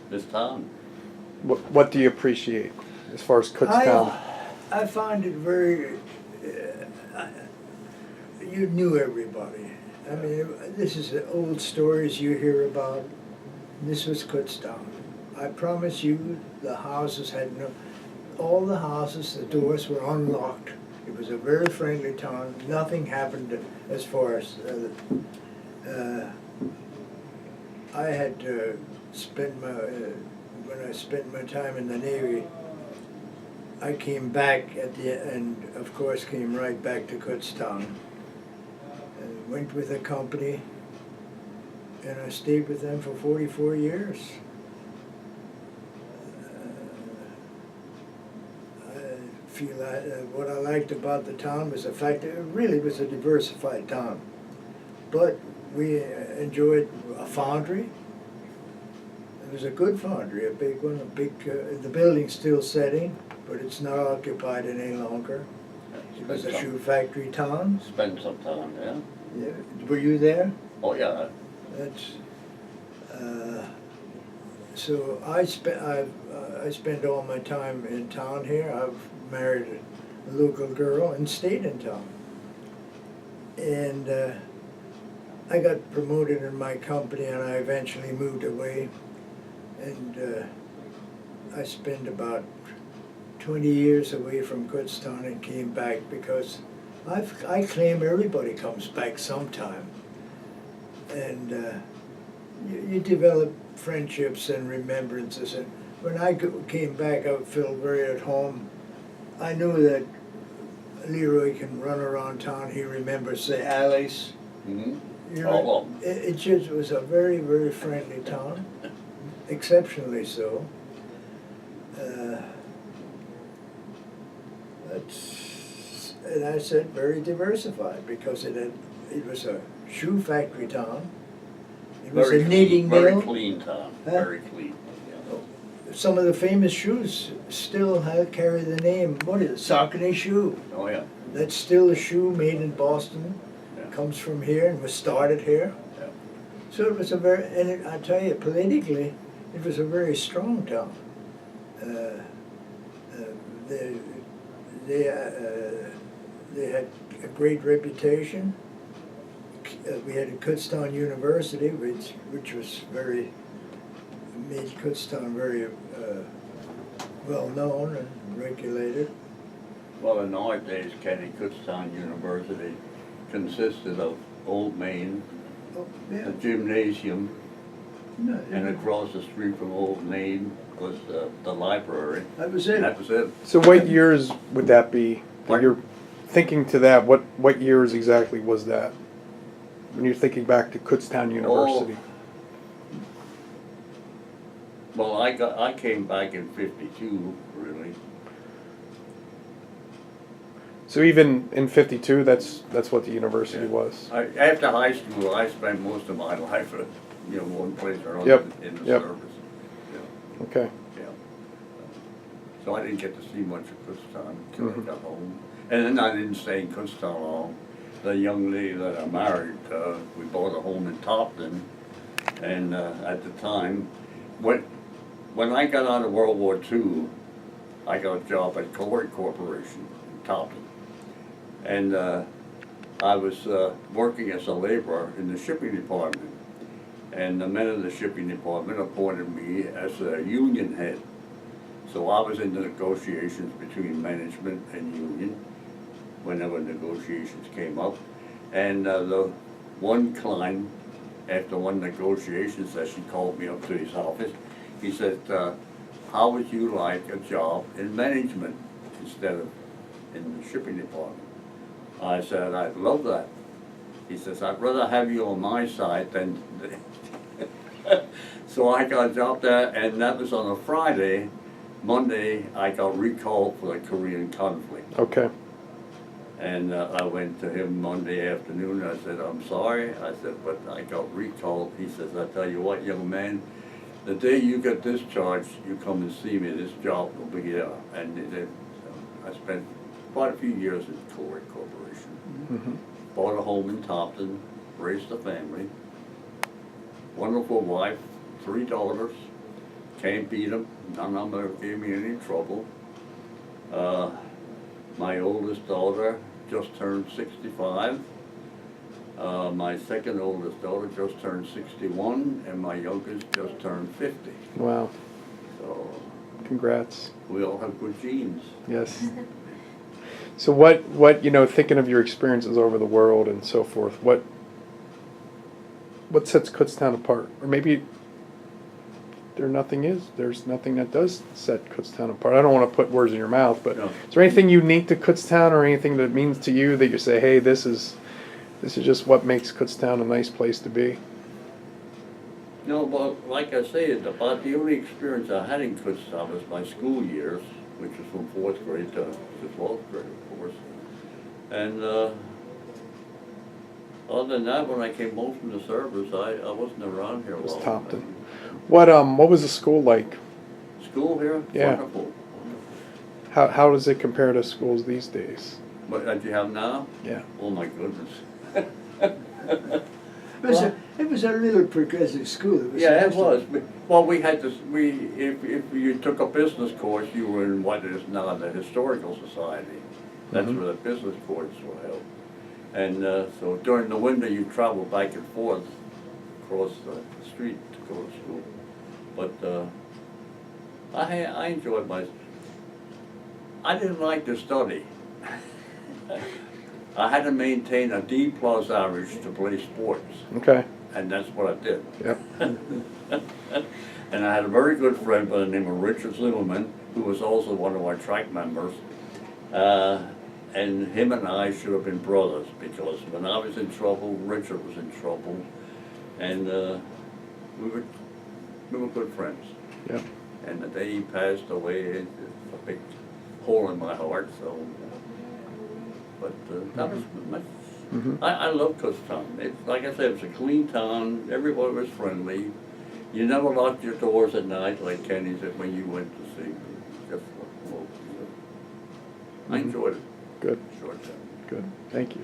this town. What do you appreciate as far as Kutztown? I find it very, you knew everybody. I mean, this is the old stories you hear about. This was Kutztown. I promise you, the houses had no, all the houses, the doors were unlocked. It was a very friendly town. Nothing happened as far as, I had spent my, when I spent my time in the Navy, I came back at the end, of course, came right back to Kutztown. And went with a company, and I stayed with them for 44 years. I feel what I liked about the town was the fact that it really was a diversified town. But we enjoyed a foundry. It was a good foundry, a big one, the building's still setting, but it's not occupied any longer. It was a shoe factory town. Spent some time there. Yeah. Were you there? Oh, yeah. That's, so I spent all my time in town here. I've married a local girl and stayed in town. And I got promoted in my company, and I eventually moved away. And I spent about 20 years away from Kutztown and came back because I claim everybody comes back sometime. And you develop friendships and remembrances. And when I came back, I felt very at home. I knew that Leroy can run around town. He remembers the alleys. Mm-hmm. You know, it just was a very, very friendly town, exceptionally so. And I said very diversified because it was a shoe factory town. It was a knitting mill. Very clean town, very clean. Yeah. Some of the famous shoes still carry the name, what is it, Saucony shoe. Oh, yeah. That's still a shoe made in Boston. Yeah. Comes from here and was started here. Yeah. So it was a very, and I tell you, politically, it was a very strong town. They had a great reputation. We had a Kutztown University, which was made Kutztown very well known and regulated. Well, in our days, Kenny, Kutztown University consisted of Old Main, the gymnasium, and across the street from Old Main was the library. That was it. And that was it. So what years would that be? When you're thinking to that, what years exactly was that? When you're thinking back to Kutztown University? Well, I came back in '52, really. So even in '52, that's what the university was. After high school, I spent most of my life at one place or another in the service. Yeah. Okay. Yeah. So I didn't get to see much of Kutztown until I got home. And then I didn't stay in Kutztown long. The young lady that I married, we bought a home in Topton, and at the time, when I got out of World War II, I got a job at Kern Corporation in Topton, and I was working as a laborer in the shipping department, and the men of the shipping department appointed me as a union head. So I was in the negotiations between management and union whenever negotiations came up. And the one client, after one negotiation session, called me up to his office. He said, how would you like a job in management instead of in the shipping department? I said, I'd love that. He says, I'd rather have you on my side than... So I got a job there, and that was on a Friday. Monday, I got recalled for the Korean conflict. Okay. And I went to him Monday afternoon. I said, I'm sorry. I said, but I got recalled. He says, I tell you what, young man, the day you get discharged, you come and see me. This job will be here. And I spent quite a few years at Kern Corporation. Mm-hmm. Bought a home in Topton, raised a family. Wonderful wife, 3 daughters. can't beat them. None of them ever gave me any trouble. My oldest daughter just turned 65. My second oldest daughter just turned 61, and my youngest just turned 50. Wow. So Congrats. we all have good genes. Yes. So what you know, thinking of your experiences over the world and so forth, what sets Kutztown apart? Or maybe there's nothing that does set Kutztown apart. I don't want to put words in your mouth, but No. is there anything unique to Kutztown or anything that means to you that you say, hey, this is just what makes Kutztown a nice place to be? No, well, like I said, about the only experience I had in Kutztown was my school years, which was from 4th grade to 12th grade, of course. And other than that, when I came home from the service, I wasn't around here It was long. Topton. What was the school like? School here? Yeah. Wonderful. How does it compare to schools these days? What that you have now? Yeah. Oh my goodness. It was a little progressive school. It was Yeah, it nice to- was. Well, we had this, if you took a business course, you were in what is now the Historical Society. That's Mhm. where the business courses were held. And so during the winter, you traveled back and forth across the street to go to school. But I enjoyed I didn't like to study. I had to maintain a D+ average to play sports, Okay. and that's what I did. Yep. And I had a very good friend by the name of Richard Zimmerman, who was also one of our track members. And him and I should have been brothers, because when I was in trouble, Richard was in trouble. And we were good friends. Yep. And the day he passed away, it's a big hole in my heart, so. But that was much. Mhm. I love Kutztown. It's, like I said, it was a clean town, everybody was friendly. You never locked your doors at night, like Kenny said, when you went to sleep. Just, well, I enjoyed it. Good. Short time. Good. Thank you.